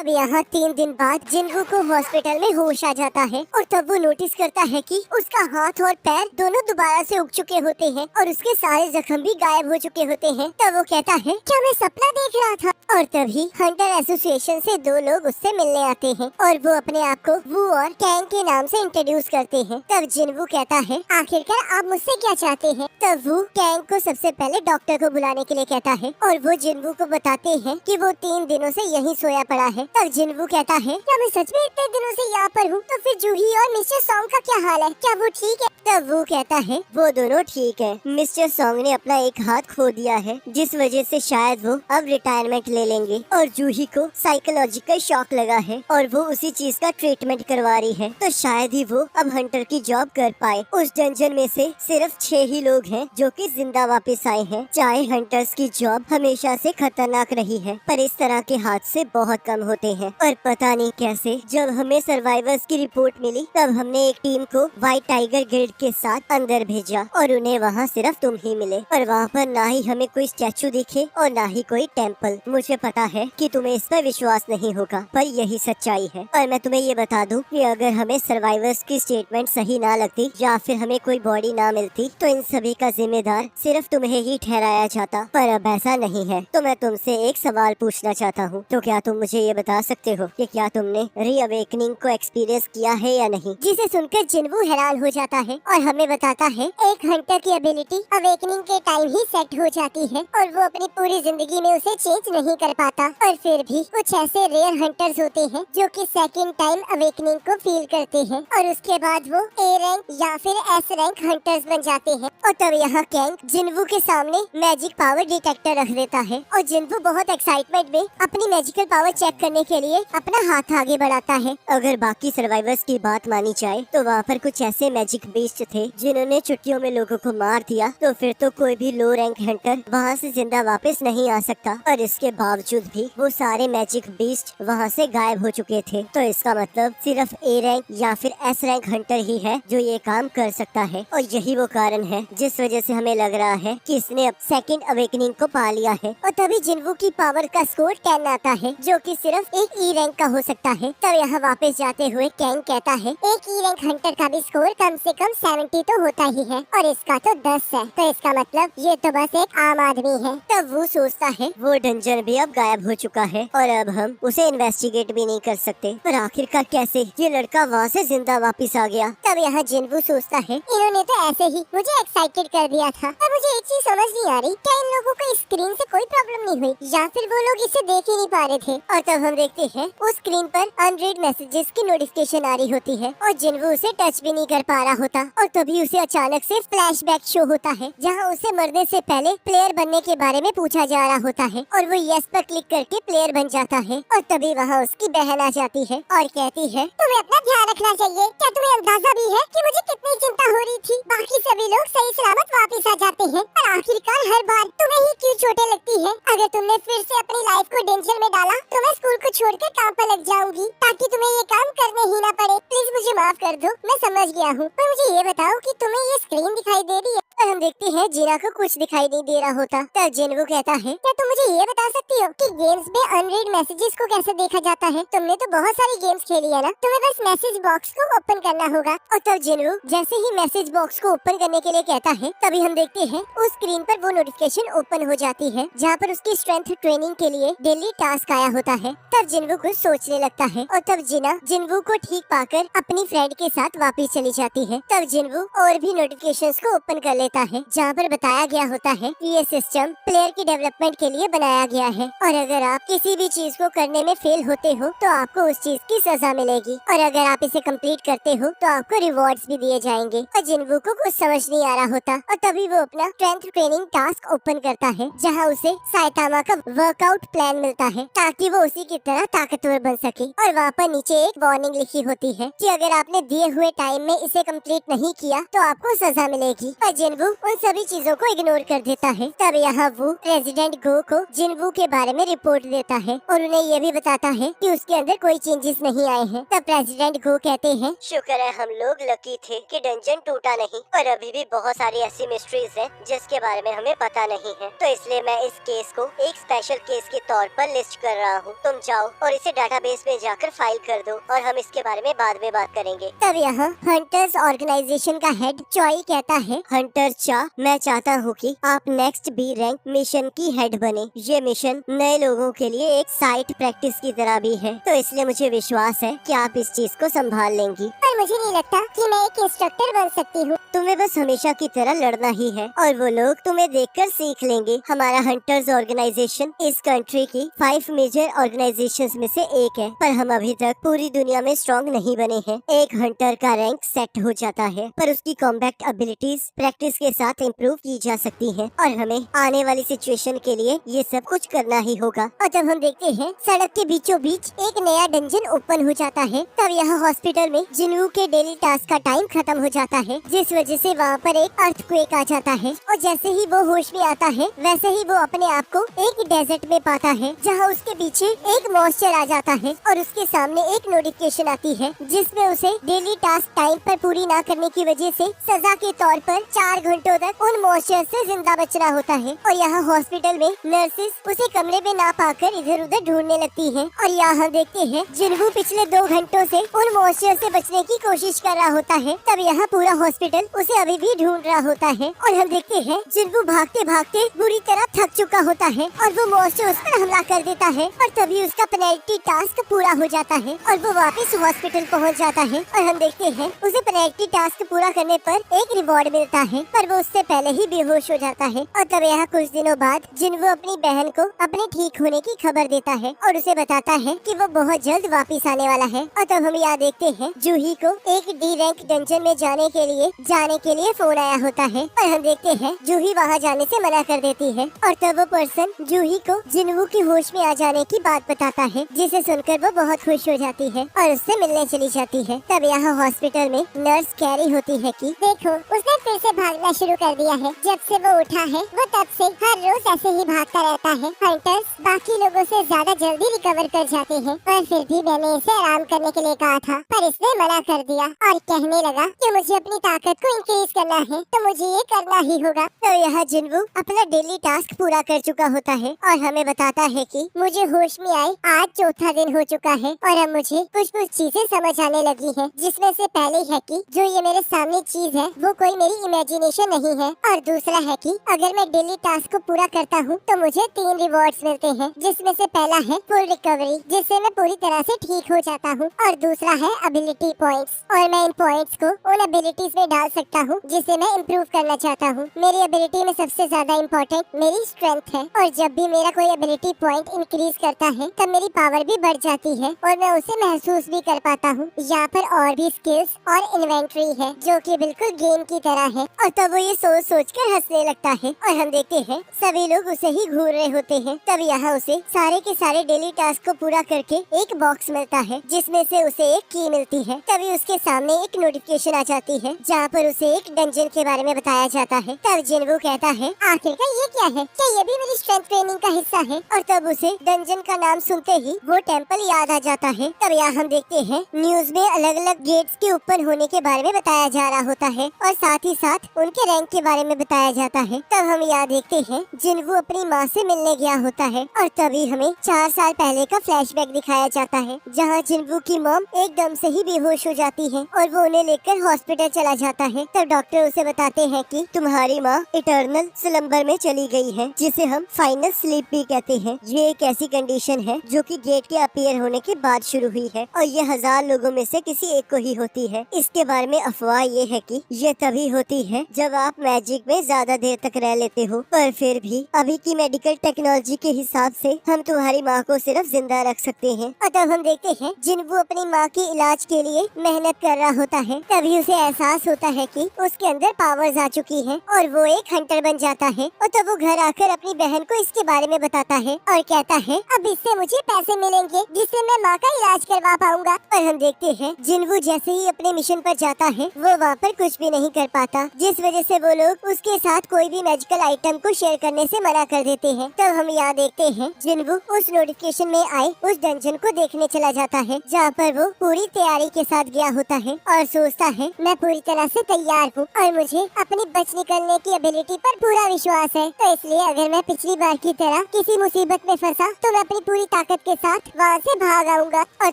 अब यहाँ 3 दिन बाद जिन्वू को हॉस्पिटल में होश आ जाता है और तब वो नोटिस करता है कि उसका हाथ और पैर दोनों दोबारा से उग चुके होते हैं और उसके सारे जख्म भी गायब हो चुके होते हैं। तब वो कहता है, क्या मैं सपना देख रहा था? और तभी हंटर एसोसिएशन से 2 लोग उससे मिलने आते हैं और वो अपने आप को वू और कैंग के नाम से इंट्रोड्यूस करते हैं। तब जिन्वू कहता है, आखिरकार आप मुझसे क्या चाहते हैं? तब वो कैंग को सबसे पहले डॉक्टर को बुलाने के लिए कहता है और वो जिन्वू को बताते हैं कि वो 3 दिनों से यहीं सोया पड़ा है। तब जिन्वू कहता है, क्या मैं सच में इतने दिनों से यहाँ पर हूँ? तो फिर जूही और मिस्टर सॉन्ग का क्या हाल है? क्या वो ठीक है? तब वो कहता है, वो दोनों ठीक है। मिस्टर सॉन्ग ने अपना एक हाथ खो दिया है, जिस वजह से शायद वो अब रिटायरमेंट ले लेंगे और जूही को साइकोलॉजिकल शॉक लगा है और वो उसी चीज का ट्रीटमेंट करवा रही है, तो शायद ही वो अब हंटर की जॉब कर पाए। उस डंजन में से सिर्फ 6 ही लोग हैं जो कि जिंदा वापस आए हैं। चाहे हंटर्स की जॉब हमेशा से खतरनाक रही है, पर इस तरह के हादसे बहुत कम होते हैं। और पता नहीं कैसे जब हमें सर्वाइवर्स की रिपोर्ट मिली तब हमने एक टीम को व्हाइट टाइगर गिल्ड के साथ अंदर भेजा और उन्हें वहाँ सिर्फ तुम ही मिले। और वहाँ पर ना ही हमें कोई स्टैचू दिखे और ना ही कोई टेम्पल। मुझे पता है कि तुम्हें इस पर विश्वास नहीं होगा, पर यही सच्चाई है। और मैं तुम्हें ये बता दूं कि अगर हमें सर्वाइवर्स की स्टेटमेंट सही ना लगती या फिर हमें कोई बॉडी ना मिलती तो इन सभी का जिम्मेदार सिर्फ तुम्हें ही ठहराया जाता, पर अब ऐसा नहीं है। तो मैं तुमसे एक सवाल पूछना चाहता हूँ, तो क्या तुम मुझे ये बता सकते हो कि क्या तुमने रीअवेकनिंग को एक्सपीरियंस किया है या नहीं? जिसे सुनकर जिन्वू हैरान हो जाता है और हमें बताता है, एक हंटर की एबिलिटी अवेकनिंग के टाइम ही सेट हो जाती है और वो अपनी पूरी जिंदगी में उसे चेंज नहीं कर पाता। और फिर भी कुछ ऐसे रेयर हंटर्स होते हैं जो कि सेकंड टाइम अवेकनिंग को फील करते हैं और उसके बाद वो ए रैंक या फिर एस रैंक हंटर्स बन जाते हैं। और तब यहाँ कैंग जिन्वू के सामने मैजिक पावर डिटेक्टर रख देता है और जिन्वू बहुत एक्साइटमेंट में अपनी मैजिकल पावर चेक करने के लिए अपना हाथ आगे बढ़ाता है। अगर बाकी सर्वाइवर्स की बात मानी जाए तो वहाँ पर कुछ ऐसे मैजिक बीस्ट थे जिन्होंने छुट्टियों में लोगों को मार दिया, तो फिर तो कोई भी लो रैंक हंटर वहाँ से जिंदा वापस नहीं आ सकता। और इसके बावजूद भी वो सारे मैजिक बीस्ट वहाँ से गायब हो चुके थे, तो इसका मतलब सिर्फ ए रैंक या फिर एस रैंक हंटर ही है जो ये काम कर सकता है। और यही वो कारण है जिस वजह से हमें लग रहा है कि इसने अब सेकंड अवेकनिंग को पा लिया है। और तभी जिन्वू की पावर का स्कोर 10 आता है जो कि सिर्फ एक ई रैंक का हो सकता है। तब यहाँ वापस जाते हुए कैंग कहता है, एक ई रैंक हंटर का भी स्कोर कम से कम 70 तो होता ही है और इसका तो 10 है, तो इसका मतलब ये तो बस एक आम आदमी है। तब वो सोचता है, वो डंजन भी अब गायब हो चुका है और अब हम उसे इन्वेस्टिगेट भी नहीं कर सकते, पर आखिरकार कैसे ये लड़का वहाँ से जिंदा वापस आ गया। तब यहाँ जिन्वू सोचता है, इन्होंने तो ऐसे ही मुझे एक्साइटेड कर दिया था। पर मुझे एक चीज समझ नहीं आ रही, क्या इन लोगों को स्क्रीन से कोई प्रॉब्लम नहीं हुई या फिर वो लोग इसे देख ही नहीं पा रहे थे? और तब हम देखते हैं उस स्क्रीन पर अनरीड मैसेजेस की नोटिफिकेशन आ रही होती है और जिन्वू उसे टच भी नहीं कर पा रहा होता। और तभी उसे अचानक से फ्लैशबैक शो होता है जहाँ उसे मरने से पहले प्लेयर बनने के बारे में पूछा जा रहा होता है और वो यस पर क्लिक करके प्लेयर बन जाता है। और तभी वहाँ उसकी बहन आ जाती है और कहती है, तुम्हें अपना ध्यान रखना चाहिए। क्या तुम्हें अंदाजा भी है कि मुझे कितनी चिंता हो रही थी? बाकी सभी लोग सही सलामत वापस आ जाते हैं और आखिरकार हर बार तुम्हें ही क्यों चोटें लगती है? अगर तुमने फिर से अपनी लाइफ को डेंजर में डाला तो मैं स्कूल को छोड़कर काम पर लग जाऊंगी ताकि तुम्हें ये काम करने ही ना पड़े। प्लीज मुझे माफ कर दो, मैं समझ गया हूँ, पर मुझे ये बताओ कि तुम्हें ये स्क्रीन दिखाई दे रही है? और हम देखते हैं जीना को कुछ दिखाई नहीं दे रहा होता। तब जिन्वू कहता है, क्या तुम मुझे ये बता सकती हो कि गेम्स में अनरीड मैसेजेस को कैसे देखा जाता है? तुमने तो बहुत सारी गेम्स खेली है ना, तुम्हें बस मैसेज बॉक्स को ओपन करना होगा। और तब जिन्वू जैसे ही मैसेज बॉक्स को ओपन करने के लिए कहता है, तभी हम देखते हैं उस स्क्रीन पर वो नोटिफिकेशन ओपन हो जाती है जहाँ पर उसकी स्ट्रेंथ ट्रेनिंग के लिए डेली टास्क आया होता है। तब जिन्वू कुछ सोचने लगता है और तब जिना जिन्वू को ठीक पाकर अपनी फ्रेंड के साथ वापस चली जाती है। तब जिन्वू और भी नोटिफिकेशंस को ओपन कर लेता है जहाँ पर बताया गया होता है कि ये सिस्टम प्लेयर की डेवलपमेंट के लिए बनाया गया है और अगर आप किसी भी चीज को करने में फेल होते हो तो आपको उस चीज की सजा मिलेगी और अगर आप इसे कंप्लीट करते हो तो आपको रिवॉर्ड्स भी दिए जाएंगे। और जिन्वू को कुछ समझ नहीं आ रहा होता और तभी वो अपना स्ट्रेंथ ट्रेनिंग टास्क ओपन करता है जहाँ उसे साइतामा का वर्कआउट प्लान मिलता है ताकि वो उसी की तरह ताकतवर बन सके। और वहाँ पर नीचे एक वार्निंग लिखी होती है कि अगर आपने दिए हुए टाइम में इसे कंप्लीट नहीं किया तो आपको सजा मिलेगी। और जिन्वू उन सभी चीजों को इग्नोर कर देता है। तब यहाँ वो प्रेसिडेंट गो को जिन्वू के बारे में रिपोर्ट देता है और उन्हें ये भी बताता है कि उसके अंदर कोई चेंजेस नहीं आए हैं। तब प्रेसिडेंट गो कहते हैं, शुक्र है हम लोग लकी थे कि डंजन टूटा नहीं, और अभी भी बहुत सारी ऐसी मिस्ट्रीज हैं जिसके बारे में हमें पता नहीं है, तो इसलिए मैं इस केस को एक स्पेशल केस के तौर पर लिस्ट कर रहा हूँ। तुम जाओ और इसे डाटाबेस में जाकर फाइल कर दो और हम इसके बारे में बाद में बात करेंगे। तब यहाँ हंटर्स ऑर्गेनाइजेशन का हेड चॉई कहता है, हंटर चा, मैं चाहता हूँ कि आप नेक्स्ट बी रैंक मिशन की हेड बने। ये मिशन नए लोगों के लिए एक साइट प्रैक्टिस की तरह भी है, तो इसलिए मुझे विश्वास है कि आप इस चीज को संभाल लेंगी। पर मुझे नहीं लगता कि मैं एक इंस्ट्रक्टर बन सकती हूँ। तुम्हें बस हमेशा की तरह लड़ना ही है और वो लोग तुम्हें देखकर सीख लेंगे। हमारा हंटर्स ऑर्गेनाइजेशन इस कंट्री की 5 मेजर ऑर्गेनाइजेशंस में से एक है, पर हम अभी तक पूरी दुनिया में स्ट्रॉन्ग नहीं बने हैं। एक हंटर का रैंक सेट हो जाता है, पर उसकी कॉम्बैट एबिलिटीज प्रैक्टिस के साथ इम्प्रूव की जा सकती है और हमें आने वाली सिचुएशन के लिए ये सब कुछ करना ही होगा। और जब हम देखते हैं सड़क के बीचों बीच एक नया डंजन ओपन हो जाता है, तब यहाँ हॉस्पिटल में जिनवू के डेली टास्क का टाइम खत्म हो जाता है, जिस वजह से वहाँ पर एक अर्थक्वेक आ जाता है और जैसे ही वो होश में आता है वैसे ही वो अपने आप को एक डेजर्ट में पाता है, जहाँ उसके पीछे एक मॉन्स्टर आ जाता है और उसके सामने एक नोटिफिकेशन आती है जिसमें उसे डेली टास्क टाइम पर पूरी ना करने की वजह से सजा के तौर पर 4 घंटों तक उन मॉन्स्टर से जिंदा बचना होता है। और यहाँ हॉस्पिटल में नर्सेस उसे कमरे में ना पाकर इधर उधर ढूंढने लगती हैं और यहाँ हम देखते हैं जिनवू पिछले 2 घंटों से उन मॉन्स्टर से बचने की कोशिश कर रहा होता है। तब यहाँ पूरा हॉस्पिटल उसे अभी भी ढूंढ रहा होता है और हम देखते हैं जिनवू भागते भागते बुरी तरह थक चुका होता है और वो मॉन्स्टर उस पर हमला कर देता है और तभी उसका पेनल्टी टास्क पूरा हो जाता है और वो वापस हॉस्पिटल पहुंच जाता है और हम देखते हैं उसे पेनल्टी टास्क पूरा करने पर एक रिवॉर्ड मिलता है, पर वो उससे पहले ही बेहोश हो जाता है। और तब यहाँ कुछ दिनों बाद जिनवू अपनी बहन को अपने ठीक होने की खबर देता है और उसे बताता है कि वो बहुत जल्द वापस आने वाला है। और तब हम यहाँ देखते हैं जूही को एक डी रैंक डंजन में जाने के लिए फोन आया होता है और हम देखते हैं जूही वहाँ जाने से मना कर देती है और तब वो पर्सन जूही को जिनवू की होश में आ जाने की बात बताता है, जिसे सुनकर वो बहुत खुश हो जाती है और उससे मिलने चली जाती है। तब यहाँ हॉस्पिटल में नर्स कह रही होती है कि देखो उसने फिर से भागना शुरू कर दिया है। जब से वो उठा है वो तब से हर रोज ऐसे ही भागता रहता है। हंटर्स बाकी लोगों से ज्यादा जल्दी रिकवर कर जाते हैं, पर फिर भी मैंने इसे आराम करने के लिए कहा था, पर इसने मना कर दिया और कहने लगा कि मुझे अपनी ताकत को इंक्रीज करना है तो मुझे ये करना ही होगा। तो यहाँ जिनवू अपना डेली टास्क पूरा कर चुका होता है और हमें बताता है कि मुझे होश में आए आज चौथा दिन हो चुका है और अब मुझे कुछ चीजें समझ आने लगी है, जिसमें से पहले है कि जो ये मेरे सामने चीज है वो कोई मेरी इमेजिनेशन नहीं है और दूसरा है कि अगर मैं डेली टास्क को पूरा करता हूँ तो मुझे 3 रिवॉर्ड्स मिलते हैं, जिसमें से पहला है फुल रिकवरी, जिससे मैं पूरी तरह से ठीक हो जाता हूँ, और दूसरा है एबिलिटी पॉइंट्स और मैं इन पॉइंट्स को उन एबिलिटीज में डाल सकता हूँ जिसे मैं इम्प्रूव करना चाहता हूँ। मेरी एबिलिटी में सबसे ज्यादा इम्पोर्टेंट मेरी स्ट्रेंथ है और जब भी मेरा कोई एबिलिटी पॉइंट इंक्रीज करता है तब मेरी पावर भी बढ़ जाती है और मैं उसे महसूस भी कर पाता हूँ। यहाँ पर और भी स्किल्स और इन्वेंट्री है जो कि बिल्कुल गेम की तरह है। और तब वो ये सोच कर हंसने लगता है और हम देखते हैं सभी लोग उसे ही घूर रहे होते हैं। तब यहाँ उसे सारे के सारे डेली टास्क को पूरा करके एक बॉक्स मिलता है जिसमें से उसे एक की मिलती है। तभी उसके सामने एक नोटिफिकेशन आ जाती है जहाँ पर उसे एक डंजन के बारे में बताया जाता है। तब जिनवू कहता है आखिरकार ये क्या है, क्या ये भी मेरी स्ट्रेंथ ट्रेनिंग का हिस्सा है? और तब उसे डंजन का नाम सुनते ही वो टेम्पल याद आ जाता है। तब यहाँ हम देखते हैं न्यूज में अलग अलग गेट्स के ऊपर होने के बारे में बताया जा रहा होता है और साथ ही साथ उनके रैंक के बारे में बताया जाता है। तब हम यहाँ देखते हैं जिनवू अपनी माँ से मिलने गया होता है और तभी हमें 4 साल पहले का फ्लैशबैक दिखाया जाता है जहाँ जिनवू की मॉम एकदम से ही बेहोश हो जाती है और वो उन्हें लेकर हॉस्पिटल चला जाता है। तब डॉक्टर उसे बताते हैं कि तुम्हारी माँ इटर्नल स्लम्बर में चली गई है, जिसे हम फाइनल स्लीप भी कहते हैं। ये एक ऐसी कंडीशन है जो कि गेट के अपीयर होने के बाद शुरू हुई है और ये 1000 लोगों में से किसी एक को ही होती है। इसके बारे में अफवाह ये है कि ये तभी होती है जब आप मैजिक में ज्यादा देर तक रह लेते हो, पर फिर भी अभी की मेडिकल टेक्नोलॉजी के हिसाब से हम तुम्हारी माँ को सिर्फ जिंदा रख सकते हैं। और तब हम देखते हैं जिनवू अपनी माँ के इलाज के लिए मेहनत कर रहा होता है। तभी उसे एहसास होता है कि उसके अंदर पावर्स आ चुकी है और वो एक हंटर बन जाता है। और तब वो घर आकर अपनी बहन को इसके बारे में बताता है और कहता है अब इससे मुझे पैसे मिलेंगे जिससे मैं माँ का इलाज करवा पाऊंगा। और हम देखते हैं जिनवू जैसे ही अपने मिशन पर जाता है वो वहाँ पर कुछ भी नहीं कर पाता, जिस वजह से वो लोग उसके साथ कोई भी मैजिकल आइटम को शेयर करने से मना कर देते हैं। तब हम यहाँ देखते हैं जिनवू उस नोटिफिकेशन में आए उस डंजन को देखने चला जाता है जहाँ पर वो पूरी तैयारी के साथ गया होता है और सोचता है मैं पूरी तरह से तैयार हूँ और मुझे अपनी बच निकलने की एबिलिटी पर पूरा विश्वास है, तो इसलिए अगर मैं पिछली बार की तरह किसी मुसीबत में फंसा तो मैं अपनी पूरी ताकत के साथ वहाँ से भाग आऊंगा। और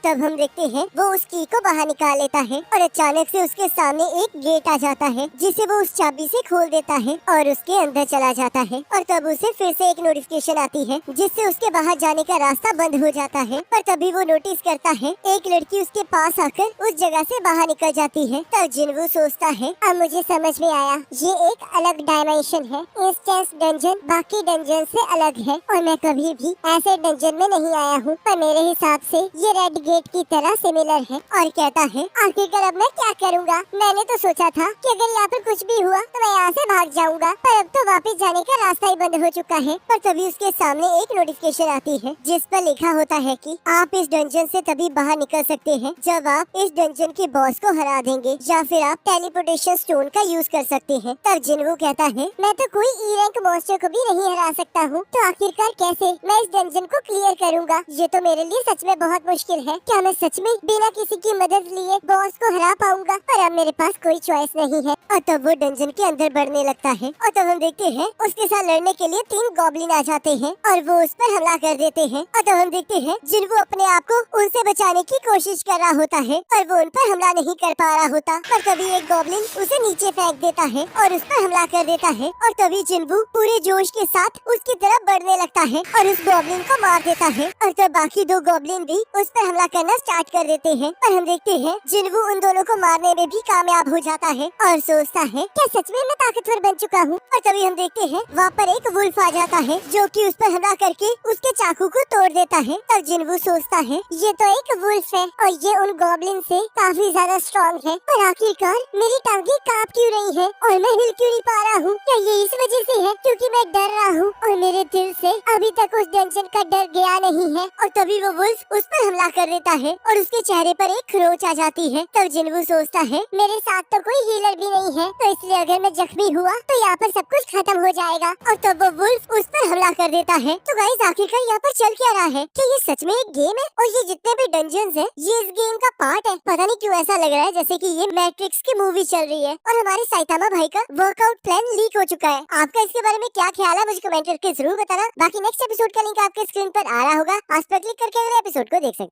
तब हम देखते हैं वो उस की को बाहर निकाल लेता है और अचानक से उसके सामने एक गेट आ जाता है जिसे वो उस चाबी से खोल देता है और उसके अंदर चला जाता है। और तब उसे फिर से एक नोटिफिकेशन आती है जिससे उसके बाहर जाने का रास्ता बंद हो जाता है। पर तभी वो नोटिस करता है एक लड़की उसके पास आकर उस जगह से बाहर निकल जाती है। तब जिन्वू सोचता है अब मुझे समझ में आया, ये एक अलग डायमेंशन है। इंस्टेंस डंजन बाकी डंजन से अलग है और मैं कभी भी ऐसे डंजन में नहीं आया हूँ, पर मेरे हिसाब से ये रेड गेट की तरह सिमिलर है। और कहता है आखिरकार अब मैं क्या करूँगा, मैंने तो सोचा था कि अगर यहाँ पर कुछ भी हुआ तो मैं यहाँ से भाग जाऊंगा, पर अब तो वापस जाने का रास्ता ही बंद हो चुका है। पर तभी उसके सामने एक नोटिफिकेशन आती है जिस पर लिखा होता है कि आप इस डंजन से तभी बाहर निकल सकते हैं जब आप इस डंजन के बॉस को हरा देंगे या फिर आप टेलीपोर्टेशन स्टोन का यूज कर सकते हैं। तब जिन्वू कहता है मैं तो कोई ई रैंक मॉन्स्टर को भी नहीं हरा सकता हूँ, तो आखिरकार कैसे मैं इस डंजन को क्लियर करूँगा। ये तो मेरे लिए सच में बहुत मुश्किल है। क्या मैं सच में बिना किसी की मदद लिए बॉस को हरा पाऊंगा? पर अब मेरे पास कोई चॉइस नहीं है। और तब वो डंजन के अंदर बढ़ने लगता है और तब हम देखते हैं उसके साथ लड़ने के लिए 3 गॉब्लिन आ जाते हैं और वो उस पर हमला कर देते हैं। और तब हम देखते हैं जिन्वू अपने आप को उनसे बचाने की कोशिश कर रहा होता है और वो उन पर हमला नहीं कर पा रहा होता। पर तभी एक गॉब्लिन उसे नीचे फेंक देता है और उस पर हमला कर देता है और तभी जिन्वू पूरे जोश के साथ उसकी तरफ बढ़ने लगता है और उस गॉब्लिन को मार देता है। और तब बाकी 2 गॉब्लिन भी उस पर हमला करना स्टार्ट कर देते हैं और हम देखते हैं जिन्वू उन दोनों को मारने में भी कामयाब हो जाता है और सोचता है क्या सच में मैं ताकतवर बन चुका हूँ। और तभी हम देखते हैं वहाँ पर एक वुल्फ आ जाता है जो कि उस पर हमला करके उसके चाकू को तोड़ देता है। तब जिन्वू सोचता है ये तो एक वुल्फ है और ये उन गॉब्लिन से काफी ज्यादा स्ट्रॉन्ग है, पर आखिरकार मेरी टांगे कांप क्यों रही है और मैं हिल क्यों नहीं पा रहा हूँ? क्या ये इस वजह से है क्योंकि मैं डर रहा हूँ और मेरे दिल से अभी तक उस डंजन का डर गया नहीं है। और तभी वो वुल्फ उस पर हमला कर देता है और उसके चेहरे पर एक खरोच आ जाती है। तब जिन्वू सोचता है मेरे साथ तो कोई हीलर भी नहीं है, तो इसलिए अगर मैं जख्मी हुआ तो यहाँ पर सब कुछ खत्म हो जाएगा। और तब वो वुल्फ उस पर हमला कर देता है। तो गाइस आखिरकार यहाँ पर चल क्या रहा है? क्या ये सच में एक गेम है और ये जितने भी डंजन्स है ये इस गेम का पार्ट है? पता नहीं क्यों ऐसा लग रहा है जैसे कि ये मैट्रिक्स की मूवी चल रही है और हमारे साइतामा भाई का वर्कआउट प्लान लीक हो चुका है। आपका इसके बारे में क्या ख्याल है मुझे कमेंट करके जरूर बताना। बाकी नेक्स्ट एपिसोड का लिंक आपके स्क्रीन पर आ रहा होगा, आज पर क्लिक करके अगले एपिसोड को देख सकते हो।